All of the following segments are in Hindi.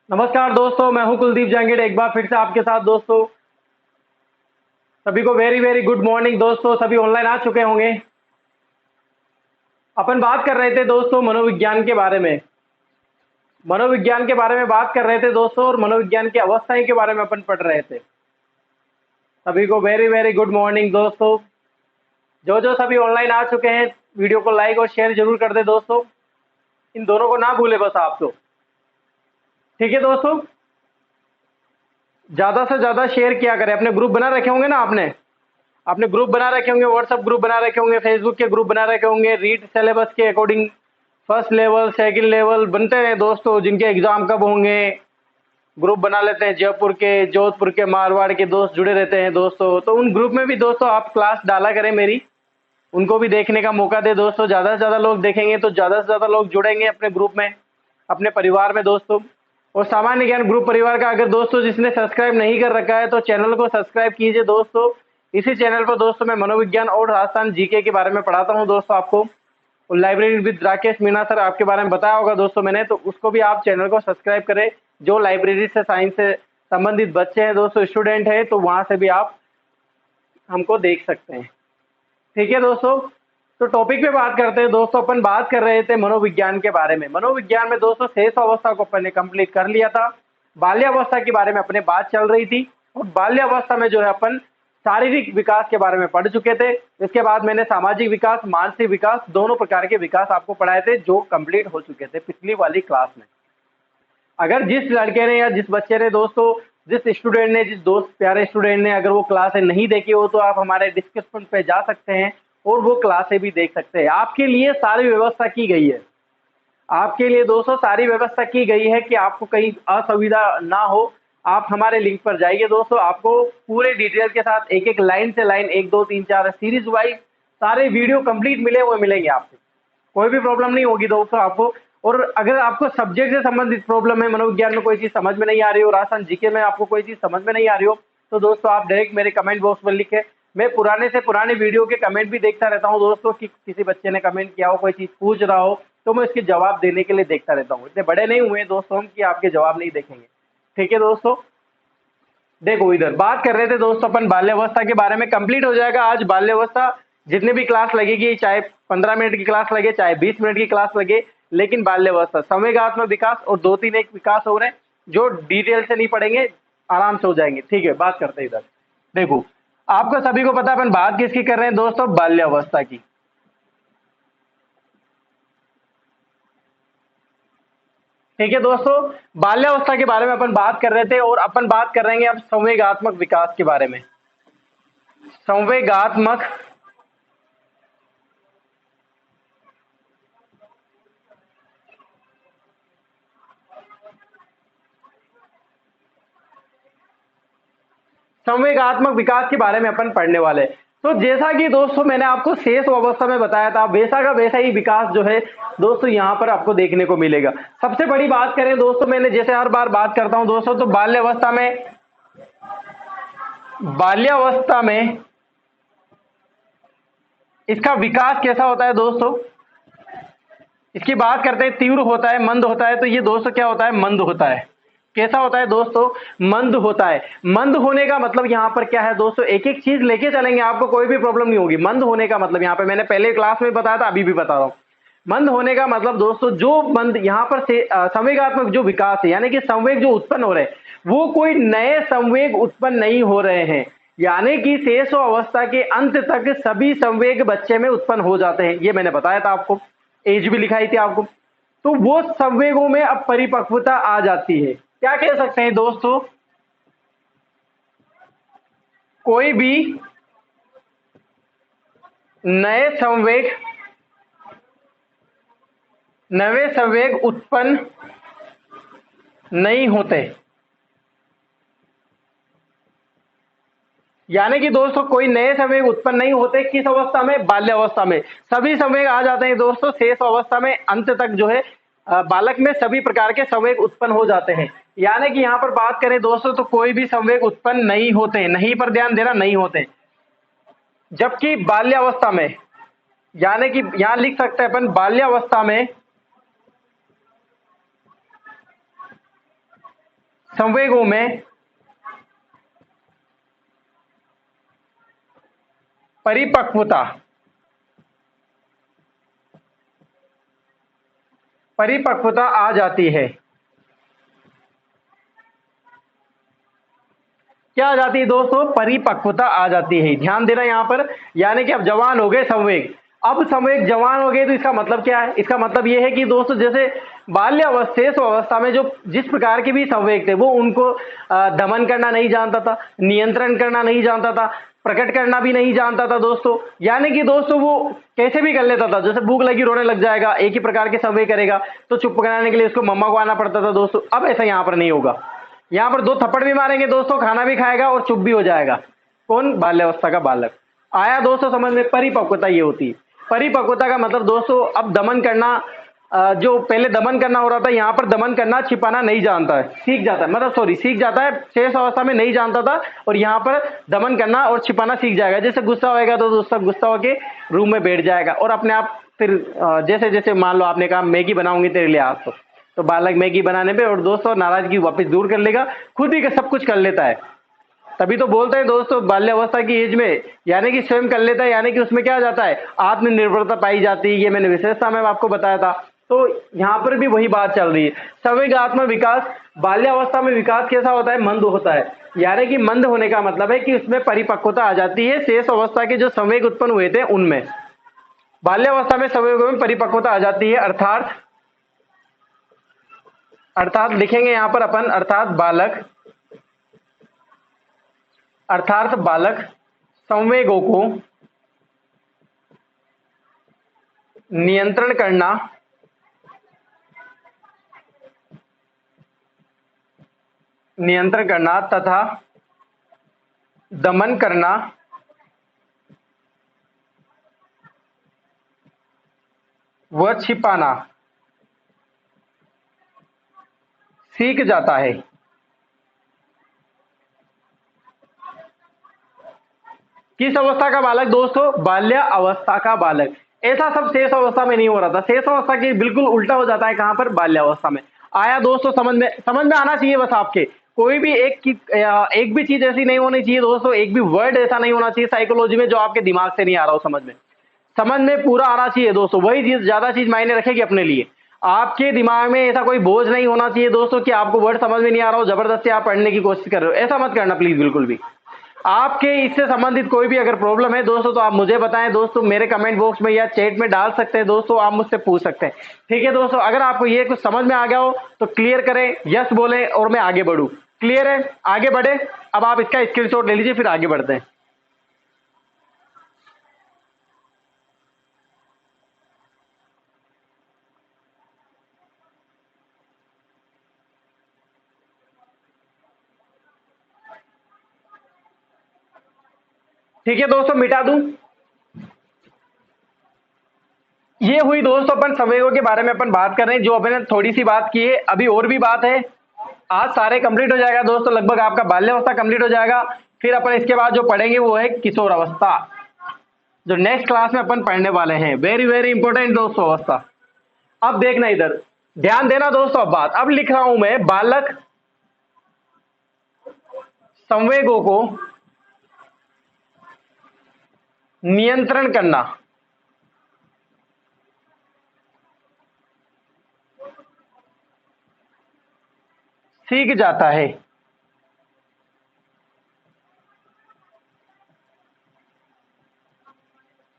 नमस्कार दोस्तों, मैं हूं कुलदीप जहांगीर। एक बार फिर से आपके साथ दोस्तों। सभी को वेरी वेरी गुड मॉर्निंग दोस्तों। सभी ऑनलाइन आ चुके होंगे। अपन बात कर रहे थे दोस्तों मनोविज्ञान के बारे में। मनोविज्ञान के बारे में बात कर रहे थे दोस्तों, और मनोविज्ञान की अवस्थाएं के बारे में अपन पढ़ रहे थे। सभी को वेरी वेरी गुड मॉर्निंग दोस्तों। जो जो सभी ऑनलाइन आ चुके हैं, वीडियो को लाइक और शेयर जरूर कर दे दोस्तों। इन दोनों को ना भूले बस आप तो। ठीक है दोस्तों, ज्यादा से ज्यादा शेयर किया करें। अपने ग्रुप बना रखे होंगे ना आपने। आपने ग्रुप बना रखे होंगे, व्हाट्सएप ग्रुप बना रखे होंगे, फेसबुक के ग्रुप बना रखे होंगे। रीड सिलेबस के according first level second level बनते हैं दोस्तों। जिनके एग्जाम कब होंगे ग्रुप बना लेते हैं। जयपुर के, जोधपुर के, मारवाड़ के दोस्त जुड़े रहते हैं दोस्तों। तो उन ग्रुप में भी दोस्तों आप क्लास डाला करें मेरी। उनको भी देखने का मौका दे दोस्तों। ज्यादा से ज्यादा लोग देखेंगे तो ज्यादा से ज्यादा लोग जुड़ेंगे अपने ग्रुप में, अपने परिवार में दोस्तों। और सामान्य ज्ञान ग्रुप परिवार का अगर दोस्तों जिसने सब्सक्राइब नहीं कर रखा है तो चैनल को सब्सक्राइब कीजिए दोस्तों। इसी चैनल पर दोस्तों मैं मनोविज्ञान और राजस्थान जीके के बारे में पढ़ाता हूं दोस्तों आपको। और library with Rakesh Meena sir आपके बारे में बताया होगा दोस्तों मैंने, तो उसको भी आप चैनल को सब्सक्राइब करें। जो लाइब्रेरी से साइंस से संबंधित बच्चे हैं दोस्तों, स्टूडेंट है, तो वहां से भी आप हमको देख सकते हैं। ठीक है दोस्तों, तो टॉपिक पे बात करते हैं दोस्तों। अपन बात कर रहे थे मनोविज्ञान के बारे में। मनोविज्ञान में दोस्तों शेष अवस्था को अपन ने कंप्लीट कर लिया था। बाल्यावस्था के बारे में अपने बात चल रही थी। और बाल्यावस्था में जो है अपन शारीरिक विकास के बारे में पढ़ चुके थे। इसके बाद मैंने सामाजिक विकास, मानसिक विकास, दोनों प्रकार के विकास आपको पढ़ाए थे, जो कंप्लीट हो चुके थे पिछली वाली क्लास में। अगर जिस लड़के ने या जिस बच्चे ने दोस्तों, जिस स्टूडेंट ने, जिस दोस्त प्यारे स्टूडेंट ने अगर वो क्लासें नहीं देखी हो तो आप हमारे डिस्क्रिप्शन पे जा सकते हैं और वो क्लासें भी देख सकते हैं। आपके लिए सारी व्यवस्था की गई है। आपके लिए दोस्तों सारी व्यवस्था की गई है कि आपको कहीं असुविधा ना हो। आप हमारे लिंक पर जाइए दोस्तों, आपको पूरे डिटेल के साथ एक एक लाइन से लाइन 1 2 3 4 सीरीज वाइज सारे वीडियो कंप्लीट मिले हुए मिलेंगे आपको। कोई भी प्रॉब्लम नहीं होगी दोस्तों आपको। और अगर आपको सब्जेक्ट से संबंधित प्रॉब्लम है, मनोविज्ञान में कोई चीज समझ में नहीं आ रही हो, राजस्थान जीके में आपको कोई चीज समझ में नहीं आ रही हो, तो दोस्तों आप डायरेक्ट मेरे कमेंट बॉक्स पर लिखे। मैं पुराने से पुराने वीडियो के कमेंट भी देखता रहता हूं दोस्तों, कि किसी बच्चे ने कमेंट किया हो, कोई चीज पूछ रहा हो, तो मैं इसके जवाब देने के लिए देखता रहता हूँ। इतने बड़े नहीं हुए दोस्तों हम कि आपके जवाब नहीं देखेंगे। ठीक है दोस्तों, देखो इधर बात कर रहे थे दोस्तों अपन बाल्यावस्था के बारे में। कंप्लीट हो जाएगा आज बाल्यावस्था। जितने भी क्लास लगेगी, चाहे 15 मिनट की क्लास लगे, चाहे 20 मिनट की क्लास लगे, लेकिन बाल्यावस्था, संवेगात्मक विकास और 2 3 एक विकास हो रहे हैं जो डिटेल से नहीं पढ़ेंगे, आराम से हो जाएंगे। ठीक है, बात करते हैं इधर। देखो, आपको सभी को पता है अपन बात किसकी कर रहे हैं दोस्तों, बाल्यावस्था की। ठीक है दोस्तों, बाल्यावस्था के बारे में अपन बात कर रहे थे और अपन बात कर रहे हैं अब संवेगात्मक विकास के बारे में। संवेगात्मक संवेगात्मक विकास के बारे में अपन पढ़ने वाले हैं। तो जैसा कि दोस्तों मैंने आपको शेष अवस्था में बताया था, वैसा का वैसा ही विकास जो है दोस्तों यहाँ पर आपको देखने को मिलेगा। सबसे बड़ी बात करें दोस्तों, मैंने जैसे हर बार बात करता हूं दोस्तों, तो बाल्यावस्था में इसका विकास कैसा होता है दोस्तों, इसकी बात करते हैं। तीव्र होता है, मंद होता है। तो ये दोस्तों क्या होता है, मंद होता है। कैसा होता है दोस्तों, मंद होता है। मंद होने का मतलब यहां पर क्या है दोस्तों, एक एक चीज लेके चलेंगे, आपको कोई भी प्रॉब्लम नहीं होगी। मंद होने का मतलब यहां पर मैंने पहले क्लास में बताया था, अभी भी बता रहा हूं। मंद होने का मतलब दोस्तों, जो मंद यहां पर से संवेगात्मक जो विकास है, यानी कि संवेग जो उत्पन्न हो रहे हैं, वो कोई नए संवेग उत्पन्न नहीं हो रहे हैं। यानी कि शेष अवस्था के अंत तक सभी संवेग बच्चे में उत्पन्न हो जाते हैं। ये मैंने बताया था आपको, एज भी लिखाई थी आपको। तो वो संवेगों में अब परिपक्वता आ जाती है। क्या कह सकते हैं दोस्तों, कोई भी नए संवेग नए संवेग उत्पन्न नहीं होते। यानी कि दोस्तों कोई नए संवेग उत्पन्न नहीं होते। किस अवस्था में, बाल्यावस्था में। सभी संवेग आ जाते हैं दोस्तों शेष अवस्था में, अंत तक जो है बालक में सभी प्रकार के संवेग उत्पन्न हो जाते हैं। यानी कि यहां पर बात करें दोस्तों, तो कोई भी संवेग उत्पन्न नहीं होते। नहीं पर ध्यान देना, नहीं होते। जबकि बाल्यावस्था में, यानी कि यहां लिख सकते हैं अपन, बाल्यावस्था में संवेगों में परिपक्वता परिपक्वता आ जाती है। क्या आ जाती है दोस्तों? परिपक्वता आ जाती है। ध्यान देना यहां पर, यानी कि अब जवान हो गए संवेग। अब संवेग जवान हो गए तो इसका मतलब क्या है? इसका मतलब यह है कि दोस्तों जैसे बाल्यावस्था शेष अवस्था में जो जिस प्रकार के भी संवेग थे वो उनको दमन करना नहीं जानता था, नियंत्रण करना नहीं जानता था, प्रकट करना भी नहीं जानता था दोस्तों। यानी कि दोस्तों वो कैसे भी कर लेता था, जैसे भूख लगी रोने लग जाएगा, एक ही प्रकार के संवेग करेगा तो चुप कराने के लिए उसको मम्मा को आना पड़ता था दोस्तों। अब ऐसा यहां पर नहीं होगा। यहां पर दो थप्पड़ भी मारेंगे दोस्तों, खाना भी खाएगा और चुप भी हो जाएगा। कौन? बाल्यावस्था का बालक। आया दोस्तों समझ में? परिपक्वता ये होती है। परिपक्वता का मतलब दोस्तों अब दमन करना, जो पहले दमन करना हो रहा था यहां पर दमन करना छिपाना नहीं जानता है, सीख जाता है, मतलब सॉरी सीख जाता है। शेष अवस्था में नहीं जानता था और यहां पर दमन करना और छिपाना सीख जाएगा। जैसे गुस्सा होएगा तो दोस्तों गुस्सा होके रूम में बैठ जाएगा और अपने आप फिर जैसे जैसे मान लो आपने कहा मैगी बनाऊंगी तेरे लिए आज, तो बालक मैगी बनाने पे और दोस्तों नाराजगी वापस दूर कर लेगा, खुद ही सब कुछ कर लेता है। तभी तो बोलते हैं दोस्तों बाल्यावस्था की एज में यानी कि स्वयं कर लेता है, यानी कि उसमें क्या आ जाता है? आत्मनिर्भरता पाई जाती है। ये मैंने विशेषता में आपको बताया था। तो यहां पर भी वही बात चल रही है। संवेगात्मक विकास, बाल्यावस्था में विकास कैसा होता है? मंद होता है। यानी कि मंद होने का मतलब है कि उसमें परिपक्वता आ जाती है शेष अवस्था के जो संवेग उत्पन्न हुए थे उनमें। बाल्यावस्था में संवेगों में परिपक्वता आ जाती है, अर्थात अर्थात लिखेंगे यहां पर अपन, अर्थात बालक संवेगों को नियंत्रण करना तथा दमन करना व छिपाना सीख जाता है। किस अवस्था का बालक दोस्तों? बाल्य अवस्था का बालक। ऐसा सब शेष अवस्था में नहीं हो रहा था, शेष अवस्था के बिल्कुल उल्टा हो जाता है। कहां पर? बाल्यावस्था में। आया दोस्तों समझ में आना चाहिए बस आपके। कोई भी एक भी चीज ऐसी नहीं होनी चाहिए दोस्तों, एक भी वर्ड ऐसा नहीं होना चाहिए साइकोलॉजी में जो आपके दिमाग से नहीं आ रहा हो समझ में पूरा आना चाहिए दोस्तों। वही चीज ज्यादा चीज मायने रखेगी अपने लिए। आपके दिमाग में ऐसा कोई बोझ नहीं होना चाहिए दोस्तों कि आपको वर्ड समझ में नहीं आ रहा हो, जबरदस्ती आप पढ़ने की कोशिश कर रहे हो। ऐसा मत करना प्लीज, बिल्कुल भी। आपके इससे संबंधित कोई भी अगर प्रॉब्लम है दोस्तों तो आप मुझे बताएं दोस्तों, मेरे कमेंट बॉक्स में या चैट में डाल सकते हैं दोस्तों, आप मुझसे पूछ सकते हैं। ठीक है दोस्तों, अगर आपको ये कुछ समझ में आ गया हो तो क्लियर करें, यस बोलें और मैं आगे बढ़ूं। क्लियर है? आगे बढ़े। अब आप इसका स्क्रीनशॉट ले लीजिए, फिर आगे बढ़ते हैं। ठीक है दोस्तों, मिटा दूं। ये हुई दोस्तों अपन संवेगों के बारे में अपन बात कर रहे हैं, जो अपन ने थोड़ी सी बात की है। अभी और भी बात है, आज सारे कंप्लीट हो जाएगा दोस्तों, लगभग आपका बाल्यावस्था कंप्लीट हो जाएगा। फिर अपन इसके बाद जो पढ़ेंगे वो है किशोर अवस्था, जो नेक्स्ट क्लास में अपन पढ़ने वाले हैं। वेरी वेरी इंपॉर्टेंट दोस्तों अवस्था। अब देखना इधर, ध्यान देना दोस्तों। अब बात अब लिख रहा हूं मैं, बालक संवेगों को नियंत्रण करना सीख जाता है।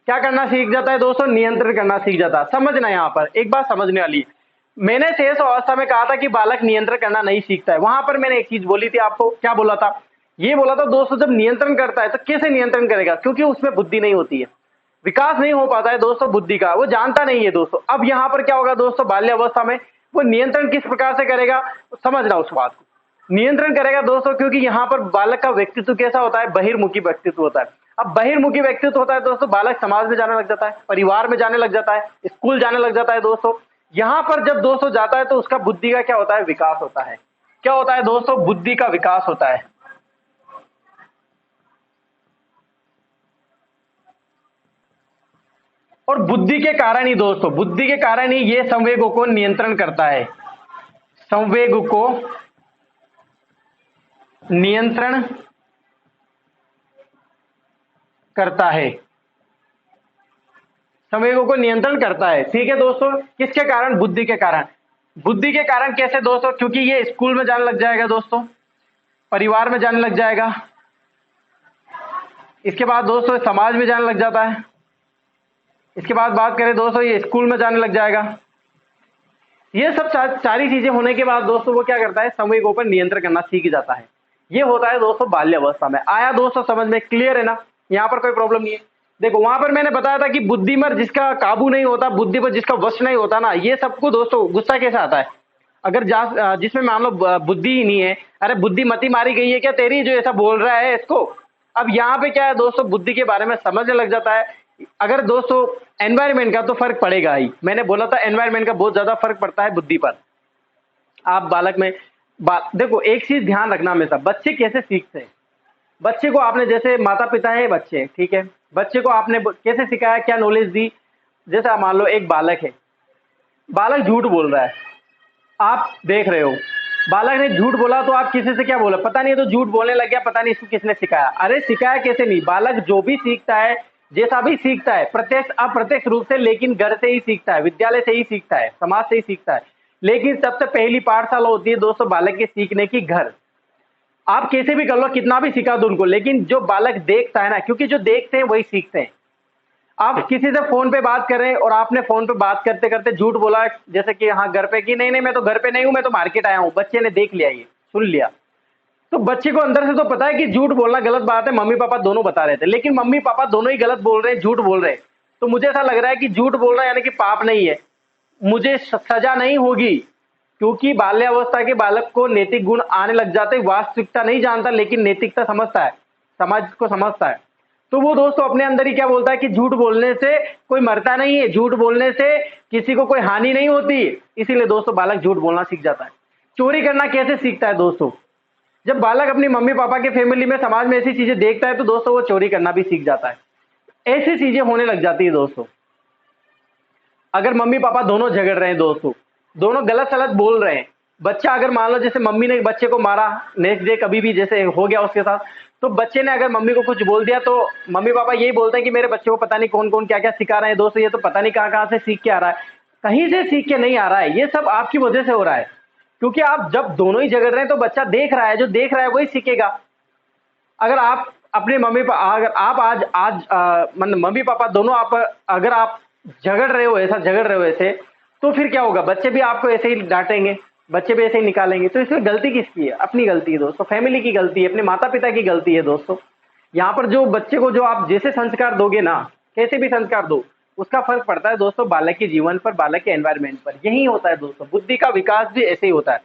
क्या करना सीख जाता है दोस्तों? नियंत्रण करना सीख जाता है। समझना यहां पर एक बात समझने वाली है। मैंने शेष अवस्था में कहा था कि बालक नियंत्रण करना नहीं सीखता है। वहां पर मैंने एक चीज बोली थी आपको, क्या बोला था? ये बोला था दोस्तों, जब नियंत्रण करता है तो कैसे नियंत्रण करेगा? क्योंकि उसमें बुद्धि नहीं होती है, विकास नहीं हो पाता है दोस्तों बुद्धि का, वो जानता नहीं है दोस्तों। अब यहां पर क्या होगा दोस्तों? बाल्यावस्था में वो नियंत्रण किस प्रकार से करेगा? समझना उस बात को। नियंत्रण करेगा दोस्तों, क्योंकि यहां पर बालक का व्यक्तित्व कैसा होता है? बहिर्मुखी व्यक्तित्व होता है। अब बहिर्मुखी व्यक्तित्व होता है दोस्तों, बालक समाज में जाने लग जाता है, परिवार में जाने लग जाता है, स्कूल जाने लग जाता है दोस्तों। यहां पर जब दोस्तों जाता है तो उसका बुद्धि का क्या होता है? विकास होता है। क्या होता है दोस्तों? बुद्धि का विकास होता है। और बुद्धि के कारण ही दोस्तों, बुद्धि के कारण ही ये संवेगों को नियंत्रण करता है। संवेग को नियंत्रण करता है, संवेगों को नियंत्रण करता है। ठीक है दोस्तों, किसके कारण? बुद्धि के कारण। बुद्धि के कारण कैसे दोस्तों? क्योंकि ये स्कूल में जाने लग जाएगा दोस्तों, परिवार में जाने लग जाएगा, इसके बाद दोस्तों समाज में जाने लग जाता है, इसके बाद बात करें दोस्तों ये स्कूल में जाने लग जाएगा। ये सब सारी चीजें होने के बाद दोस्तों वो क्या करता है? संवेगों पर नियंत्रण करना सीख जाता है। ये होता है दोस्तों बाल्यावस्था में। आया दोस्तों समझ में? क्लियर है ना? यहाँ पर कोई प्रॉब्लम नहीं है। देखो वहां पर मैंने बताया था कि बुद्धि पर जिसका काबू नहीं होता, बुद्धि पर जिसका वश नहीं होता ना, ये सबको दोस्तों गुस्सा कैसे आता है? अगर जिसमें मान लो बुद्धि ही नहीं है, अरे बुद्धिमती मारी गई है क्या तेरी, जो ऐसा बोल रहा है इसको? अब यहाँ पे क्या है दोस्तों, बुद्धि के बारे में समझने लग जाता है। अगर दोस्तों एनवायरमेंट का तो फर्क पड़ेगा ही, मैंने बोला था एनवायरमेंट का बहुत ज्यादा फर्क पड़ता है बुद्धि पर। आप बालक में देखो एक चीज ध्यान रखना हमेशा, बच्चे कैसे सीखते हैं। बच्चे को आपने, जैसे माता पिता है बच्चे, ठीक है, बच्चे को आपने कैसे सिखाया, क्या नॉलेज दी? जैसे आप मान लो एक बालक है, बालक झूठ बोल रहा है, आप देख रहे हो, बालक ने झूठ बोला तो आप किसी से क्या बोला? पता नहीं, तो झूठ बोलने लग गया, पता नहीं इसको किसने सिखाया। अरे सिखाया कैसे नहीं, बालक जो भी सीखता है, जैसा भी सीखता है, प्रत्यक्ष अप्रत्यक्ष रूप से, लेकिन घर से ही सीखता है, विद्यालय से ही सीखता है, समाज से ही सीखता है। लेकिन सबसे पहली पाठशाला होती है दोस्तों बालक के सीखने की, घर। आप कैसे भी कर लो, कितना भी सिखा दो उनको, लेकिन जो बालक देखता है ना, क्योंकि जो देखते हैं वही सीखते हैं। आप किसी से फोन पे बात कर रहे हैं और आपने फोन पे बात करते करते झूठ बोला, जैसे कि हाँ घर पे, कि नहीं नहीं मैं तो घर पे नहीं हूं, मैं तो मार्केट आया हूं, बच्चे ने देख लिया, ये सुन लिया, तो बच्चे को अंदर से तो पता है कि झूठ बोलना गलत बात है, मम्मी पापा दोनों बता रहे थे, लेकिन मम्मी पापा दोनों ही गलत बोल रहे हैं, झूठ बोल रहे हैं। तो मुझे ऐसा लग रहा है कि झूठ बोल रहा है यानी कि पाप नहीं है, मुझे सजा नहीं होगी, क्योंकि बाल्यावस्था के बालक को नैतिक गुण आने लग जाते, वास्तविकता नहीं जानता लेकिन नैतिकता समझता है, समाज को समझता है। तो वो दोस्तों अपने अंदर ही क्या बोलता है कि झूठ बोलने से कोई मरता नहीं है, झूठ बोलने से किसी को कोई हानि नहीं होती, इसीलिए दोस्तों बालक झूठ बोलना सीख जाता है। चोरी करना कैसे सीखता है दोस्तों? जब बालक अपनी मम्मी पापा के फैमिली में, समाज में ऐसी चीजें देखता है तो दोस्तों वो चोरी करना भी सीख जाता है। ऐसी चीजें होने लग जाती है दोस्तों। अगर मम्मी पापा दोनों झगड़ रहे हैं दोस्तों, दोनों गलत सलत बोल रहे हैं, बच्चा अगर मान लो जैसे मम्मी ने बच्चे को मारा, नेक्स्ट डे कभी भी जैसे हो गया उसके साथ, तो बच्चे ने अगर मम्मी को कुछ बोल दिया तो मम्मी पापा यही बोलते हैं कि मेरे बच्चे को पता नहीं कौन कौन क्या क्या सिखा रहे हैं दोस्तों, ये तो पता नहीं कहाँ कहाँ से सीख के आ रहा है। कहीं से सीख के नहीं आ रहा है, ये सब आपकी वजह से हो रहा है, क्योंकि आप जब दोनों ही झगड़ रहे हैं तो बच्चा देख रहा है, जो देख रहा है वही सीखेगा। अगर आप अपने मम्मी पापा, अगर आप आज आज मतलब मम्मी पापा दोनों, आप अगर आप झगड़ रहे हो, ऐसा झगड़ रहे हो ऐसे, तो फिर क्या होगा? बच्चे भी आपको ऐसे ही डांटेंगे, बच्चे भी ऐसे ही निकालेंगे। तो इसमें गलती किसकी है? अपनी गलती है दोस्तों, फैमिली की गलती है, अपने माता पिता की गलती है दोस्तों। यहाँ पर जो बच्चे को जो आप जैसे संस्कार दोगे ना, कैसे भी संस्कार दो, उसका फर्क पड़ता है दोस्तों बालक के जीवन पर, बालक के एनवायरमेंट पर। यही होता है दोस्तों, बुद्धि का विकास भी ऐसे ही होता है।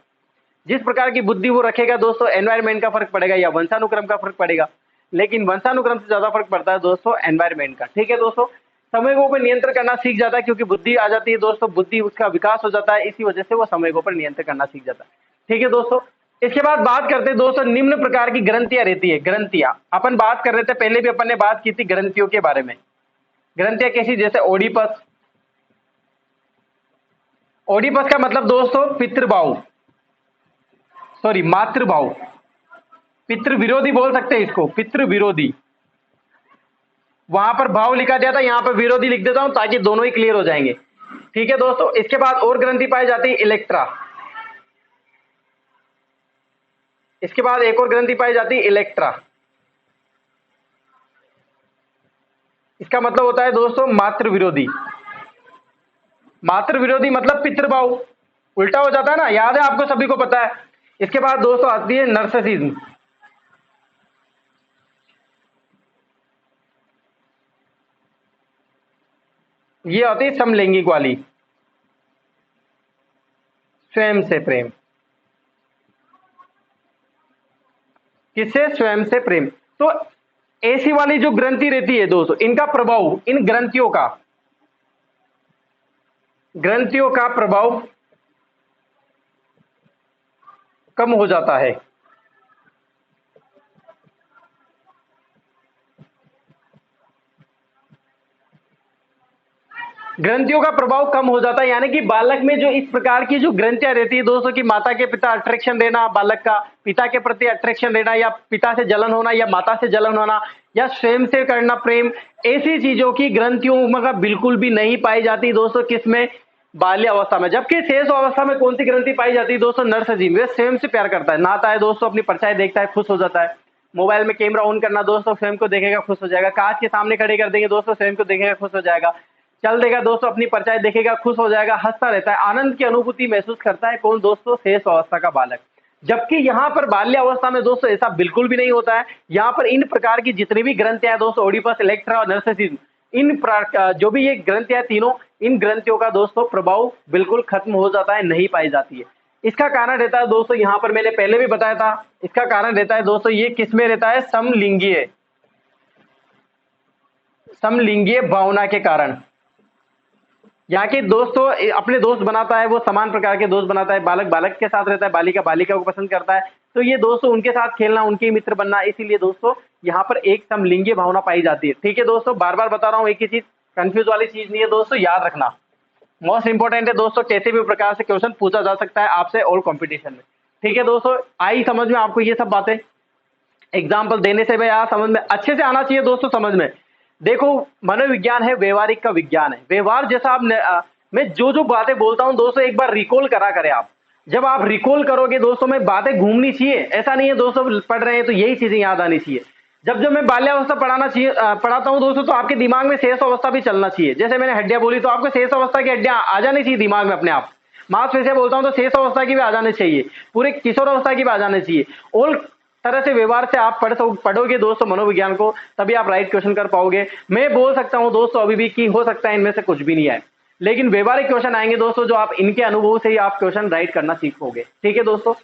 जिस प्रकार की बुद्धि वो रखेगा दोस्तों, एनवायरमेंट का फर्क पड़ेगा या वंशानुक्रम का फर्क पड़ेगा, लेकिन वंशानुक्रम से ज्यादा फर्क पड़ता है दोस्तों एनवायरमेंट का। ठीक है दोस्तों, संवेगों पर नियंत्रण करना सीख जाता है, क्योंकि बुद्धि आ जाती है दोस्तों, बुद्धि उसका विकास हो जाता है, इसी वजह से वो संवेगों पर नियंत्रण करना सीख जाता है। ठीक है दोस्तों, इसके बाद बात करते हैं दोस्तों, निम्न प्रकार की ग्रंथियां रहती है। ग्रंथियां अपन बात कर रहे थे, पहले भी अपन ने बात की थी ग्रंथियों के बारे में। ग्रंथियां कैसी? जैसे ओडिपस। ओडिपस का मतलब दोस्तों पितृभाव, सॉरी मातृभाव, पितृ विरोधी बोल सकते हैं इसको, पितृ विरोधी। वहां पर भाव लिखा दिया था, यहां पर विरोधी लिख देता हूं ताकि दोनों ही क्लियर हो जाएंगे। ठीक है दोस्तों, इसके बाद और ग्रंथि पाई जाती है इलेक्ट्रा। इसके बाद एक और ग्रंथि पाई जाती है इलेक्ट्रा। इसका मतलब होता है दोस्तों मातृ विरोधी। मातृ विरोधी मतलब पितृभाव, उल्टा हो जाता है ना, याद है आपको, सभी को पता है। इसके बाद दोस्तों आती है नर्सिसिज्म। ये आती है समलैंगिक वाली, स्वयं से प्रेम। किससे? स्वयं से प्रेम। तो ऐसी वाली जो ग्रंथि रहती है दोस्तों, इनका प्रभाव, इन ग्रंथियों का प्रभाव कम हो जाता है। ग्रंथियों का प्रभाव कम हो जाता है, यानी कि बालक में जो इस प्रकार की जो ग्रंथियां रहती है दोस्तों की माता के पिता अट्रैक्शन देना, बालक का पिता के प्रति अट्रैक्शन देना, या पिता से जलन होना, या माता से जलन होना, या स्वयं से करना प्रेम, ऐसी चीजों की ग्रंथियों में बिल्कुल भी नहीं पाई जाती दोस्तों किसमें, बाल्य अवस्था में। जबकि शेष अवस्था में कौन सी ग्रंथि पाई जाती है दोस्तों, नरसजीव, वे स्वयं से प्यार करता है, नहाता है दोस्तों, अपनी परछाई देखता है, खुश हो जाता है। मोबाइल में कैमरा ऑन करना दोस्तों, स्वयं को देखेगा, खुश हो जाएगा। कांच के सामने खड़े कर देंगे दोस्तों, स्वयं को देखेगा, खुश हो जाएगा। चल देगा दोस्तों, अपनी परछाई देखेगा, खुश हो जाएगा, हंसता रहता है, आनंद की अनुभूति महसूस करता है। कौन दोस्तों, शेष अवस्था का बालक। जबकि यहाँ पर बाल्य अवस्था में दोस्तों ऐसा बिल्कुल भी नहीं होता है। यहाँ पर इन प्रकार की जितनी भी ग्रंथियां हैं दोस्तों, ओडिपस, इलेक्ट्रा और नर्सिसिज्म, जो भी ये ग्रंथियां तीनों, इन ग्रंथियों का दोस्तों प्रभाव बिल्कुल खत्म हो जाता है, नहीं पाई जाती है। इसका कारण रहता है दोस्तों, यहाँ पर मैंने पहले भी बताया था, इसका कारण रहता है दोस्तों, ये किसमें रहता है, समलिंगीय भावना के कारण। यहाँ के दोस्तों अपने दोस्त बनाता है, वो समान प्रकार के दोस्त बनाता है, बालक बालक के साथ रहता है, बालिका बालिका को पसंद करता है, तो ये दोस्तों उनके साथ खेलना, उनके मित्र बनना, इसीलिए दोस्तों यहाँ पर एक समलिंगीय भावना पाई जाती है। ठीक है दोस्तों, बार बार बता रहा हूँ, एक ही चीज, कंफ्यूज वाली चीज नहीं है दोस्तों, याद रखना, मोस्ट इंपॉर्टेंट है दोस्तों, कैसे भी प्रकार से क्वेश्चन पूछा जा सकता है आपसे और कॉम्पिटिशन में। ठीक है दोस्तों, आई समझ में आपको ये सब बातें, एग्जाम्पल देने से भैया समझ में अच्छे से आना चाहिए दोस्तों समझ में। देखो, मनोविज्ञान है, व्यवहारिक का विज्ञान है, व्यवहार जैसा आप मैं जो जो बातें बोलता हूं दोस्तों, एक बार रिकॉल करा करें आप। जब आप रिकॉल करोगे दोस्तों, में बातें घूमनी चाहिए, ऐसा नहीं है दोस्तों पढ़ रहे हैं तो यही चीजें याद आनी चाहिए। जब जब मैं बाल्यावस्था पढ़ाता हूं दोस्तों, तो आपके दिमाग में शेष अवस्था भी चलना चाहिए। जैसे मैंने हड्डियां बोली, तो आपको शेष अवस्था की हड्डियां आ जानी चाहिए दिमाग में अपने आप। मांसपेशियां बोलता हूं तो शेष अवस्था की भी आ जानी चाहिए, पूरे किशोर अवस्था की भी आ जानी चाहिए। और तरह से व्यवहार से आप पढ़ोगे दोस्तों मनोविज्ञान को, तभी आप राइट क्वेश्चन कर पाओगे। मैं बोल सकता हूं दोस्तों अभी भी कि हो सकता है इनमें से कुछ भी नहीं आए, लेकिन व्यवहारिक क्वेश्चन आएंगे दोस्तों, जो आप इनके अनुभव से ही आप क्वेश्चन राइट करना सीखोगे। ठीक है दोस्तों,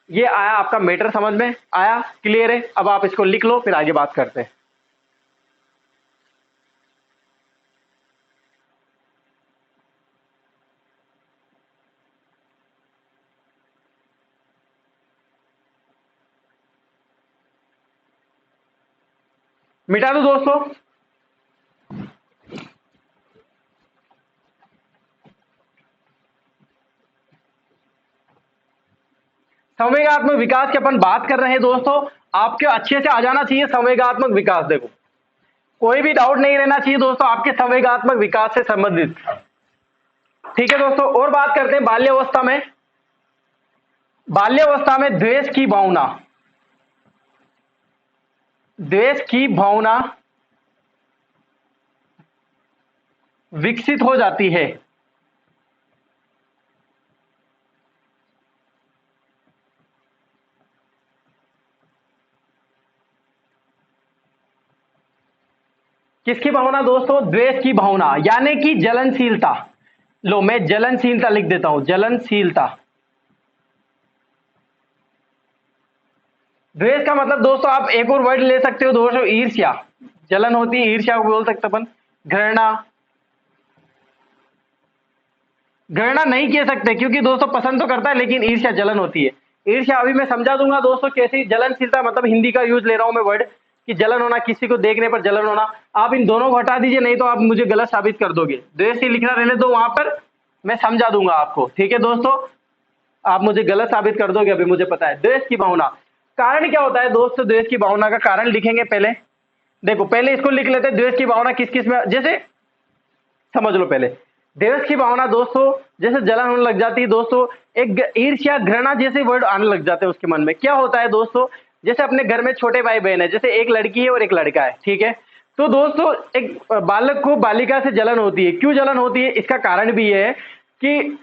ये आया आपका मैटर समझ में आया, क्लियर है? अब आप इसको लिख लो, फिर आगे बात करते हैं। मिटा दो दोस्तों। संवेगात्मक विकास की अपन बात कर रहे हैं दोस्तों, आपके अच्छे से आ जाना चाहिए संवेगात्मक विकास। देखो, कोई भी डाउट नहीं रहना चाहिए दोस्तों आपके संवेगात्मक विकास से संबंधित। ठीक है दोस्तों, और बात करते हैं बाल्यावस्था में। बाल्यावस्था में द्वेष की भावना, द्वेष की भावना विकसित हो जाती है। किसकी भावना दोस्तों? द्वेष की भावना, यानी कि जलनशीलता। लो, मैं जलनशीलता लिख देता हूं, जलनशीलता। द्वेष का मतलब दोस्तों आप एक और वर्ड ले सकते हो दोस्तों, ईर्ष्या। जलन होती है, ईर्ष्या को बोल सकते अपन। घृणा, घृणा नहीं कह सकते क्योंकि दोस्तों पसंद तो करता है, लेकिन ईर्ष्या जलन होती है। ईर्ष्या अभी मैं समझा दूंगा दोस्तों कैसी। जलनशीलता मतलब हिंदी का यूज ले रहा हूं मैं वर्ड, कि जलन होना, किसी को देखने पर जलन होना। आप इन दोनों को हटा दीजिए, नहीं तो आप मुझे गलत साबित कर दोगे। द्वेष ही लिखना रहने दो वहां पर, मैं समझा दूंगा आपको। ठीक है दोस्तों, आप मुझे गलत साबित कर दोगे, अभी मुझे पता है। द्वेष की भावना, कारण क्या होता है दोस्तों? द्वेष की भावना का कारण लिखेंगे पहले। देखो, पहले इसको लिख लेते हैं, द्वेष की भावना किस किस में, जैसे समझ लो पहले। द्वेष की भावना दोस्तों, जैसे जलन होने लग जाती है दोस्तों, एक ईर्ष्या घृणा जैसे वर्ड आने लग जाते हैं उसके मन में। क्या होता है दोस्तों, जैसे अपने घर में छोटे भाई बहन है, जैसे एक लड़की है और एक लड़का है, ठीक है। तो दोस्तों एक बालक को बालिका से जलन होती है। क्यों जलन होती है? इसका कारण भी है कि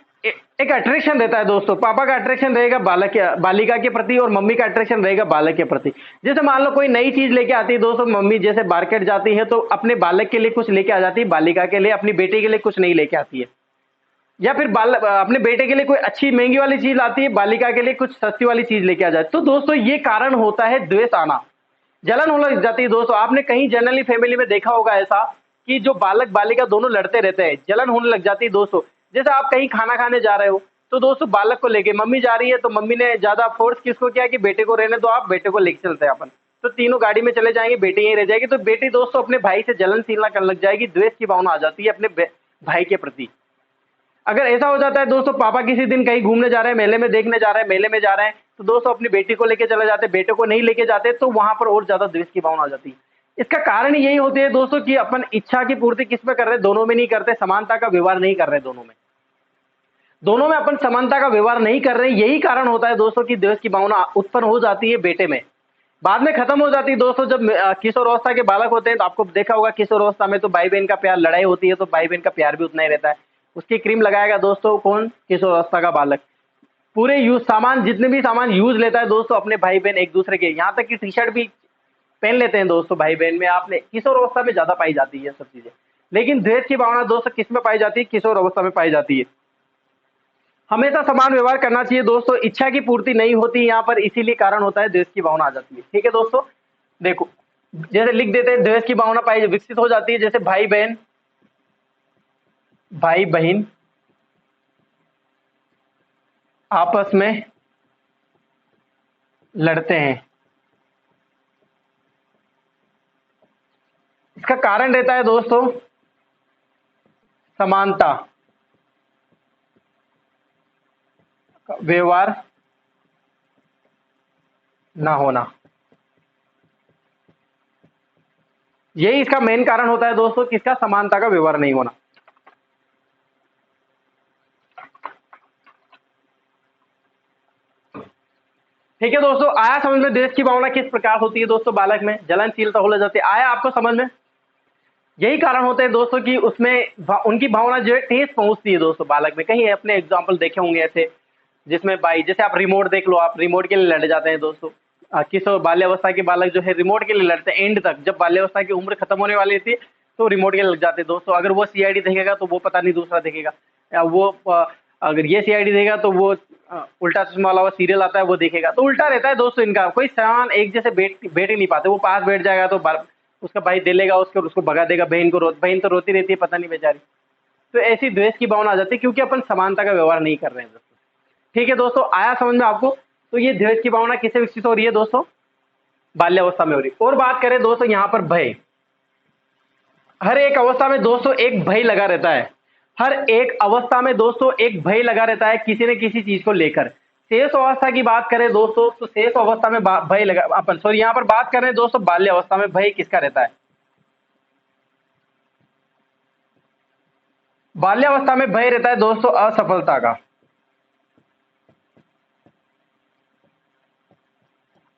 एक अट्रैक्शन रहता है दोस्तों। पापा का अट्रैक्शन रहेगा बालिका के प्रति, और मम्मी का अट्रैक्शन रहेगा बालक के प्रति। जैसे मान लो कोई नई चीज लेके आती है दोस्तों, मम्मी जैसे मार्केट जाती है तो अपने बालक के लिए कुछ लेके आ जाती है, बालिका के लिए, अपनी बेटी के लिए कुछ नहीं लेके आती है। या फिर अपने बेटे के लिए कोई अच्छी महंगी वाली चीज आती है, बालिका के लिए कुछ सस्ती वाली चीज लेके आ जाती है। तो दोस्तों ये कारण होता है द्वेष आना, जलन होने लग जाती है दोस्तों। आपने कहीं जनरली फैमिली में देखा होगा ऐसा कि जो बालक बालिका दोनों लड़ते रहते हैं, जलन होने लग जाती है दोस्तों। जैसे आप कहीं खाना खाने जा रहे हो तो दोस्तों बालक को लेके मम्मी जा रही है, तो मम्मी ने ज्यादा फोर्स किसको किया कि बेटे को रहने दो, आप बेटे को लेके चलते हैं अपन। तो तीनों गाड़ी में चले जाएंगे, बेटी यहीं रह जाएगी। तो बेटी दोस्तों अपने भाई से जलनशीलता करने लग जाएगी, द्वेष की भावना आ जाती है, अपने भाई के प्रति। अगर ऐसा हो जाता है दोस्तों, पापा किसी दिन कहीं घूमने जा रहे हैं, मेले में देखने जा रहे हैं, मेले में जा रहे हैं, तो दोस्तों अपनी बेटी को लेके चले जाते, बेटे को नहीं लेके जाते, तो वहां पर और ज्यादा द्वेष की भावना आ जाती है। इसका कारण यही होती है दोस्तों कि अपन इच्छा की पूर्ति किस में कर रहे हैं, दोनों में नहीं करते, समानता का व्यवहार नहीं कर रहे दोनों में अपन समानता का व्यवहार नहीं कर रहे। यही कारण होता है दोस्तों कि द्वेष की भावना उत्पन्न हो जाती है बेटे में, बाद में खत्म हो जाती है दोस्तों। जब किशोर अवस्था के बालक होते हैं तो आपको देखा होगा, किशोर अवस्था में तो भाई बहन का प्यार, लड़ाई होती है तो भाई बहन का प्यार भी उतना ही रहता है। उसकी क्रीम लगाएगा दोस्तों कौन, किशोर अवस्था का बालक। पूरे यूज सामान, जितने भी सामान यूज लेता है दोस्तों अपने भाई बहन एक दूसरे के, यहाँ तक कि टी शर्ट भी पहन लेते हैं दोस्तों भाई बहन में। आपने किशोर अवस्था में ज्यादा पाई जाती है सब चीजें। लेकिन द्वेष की भावना दोस्तों किस में पाई जाती है, किशोर अवस्था में पाई जाती है। हमेशा समान व्यवहार करना चाहिए दोस्तों, इच्छा की पूर्ति नहीं होती यहाँ पर, इसीलिए कारण होता है द्वेष की भावना आ जाती है। ठीक है दोस्तों, देखो जैसे लिख देते हैं, द्वेष की भावना पाई विकसित हो जाती है जैसे भाई बहन आपस में लड़ते हैं। इसका कारण रहता है दोस्तों समानता का व्यवहार ना होना, यही इसका मेन कारण होता है दोस्तों, किसका, समानता का व्यवहार नहीं होना। ठीक है दोस्तों, आया समझ में द्वेष की भावना किस प्रकार होती है दोस्तों, बालक में जलनशीलता हो जाती है, आया आपको समझ में। यही कारण होते हैं दोस्तों कि उसमें उनकी भावना जो है ठेस पहुंचती है दोस्तों बालक में। कहीं अपने एग्जाम्पल देखे होंगे ऐसे, जिसमें भाई, जैसे आप रिमोट देख लो, आप रिमोट के लिए लड़ जाते हैं दोस्तों। किशोर बाल्यावस्था के बालक जो है रिमोट के लिए लड़ते हैं एंड तक, जब बाल्यावस्था की उम्र खत्म होने वाली थी तो रिमोट के लिए लग जाते हैं दोस्तों। अगर वो सीआईडी देखेगा तो वो पता नहीं दूसरा देखेगा, या वो अगर ये सीआईडी देगा तो वो उल्टा चश्मा वाला सीरियल आता है वो देखेगा। तो उल्टा रहता है दोस्तों इनका, कोई सामान एक जैसे बैठ ही नहीं पाते। वो पास बैठ जाएगा तो उसका भाई दे लेगा उसको भगा देगा, बहन तो रोती रहती है पता नहीं बेचारी। तो ऐसी द्वेष की भावना आ जाती है क्योंकि अपन समानता का व्यवहार नहीं कर रहे हैं दोस्तों। ठीक है दोस्तों, आया समझ में आपको। तो ये द्वेष की भावना किससे विकसित हो रही है दोस्तों, बाल्यावस्था में हो रही है। और बात करें दोस्तों यहाँ पर भय, हर एक अवस्था में दोस्तों एक भय लगा रहता है, हर एक अवस्था में दोस्तों एक भय लगा रहता है किसी न किसी चीज को लेकर। शेष अवस्था की बात करें दोस्तों तो शेष अवस्था में भय लगा, अपन सॉरी यहाँ पर बात कर रहे हैं दोस्तों बाल्य अवस्था में भय किसका रहता है, बाल्यावस्था में भय रहता है दोस्तों असफलता का।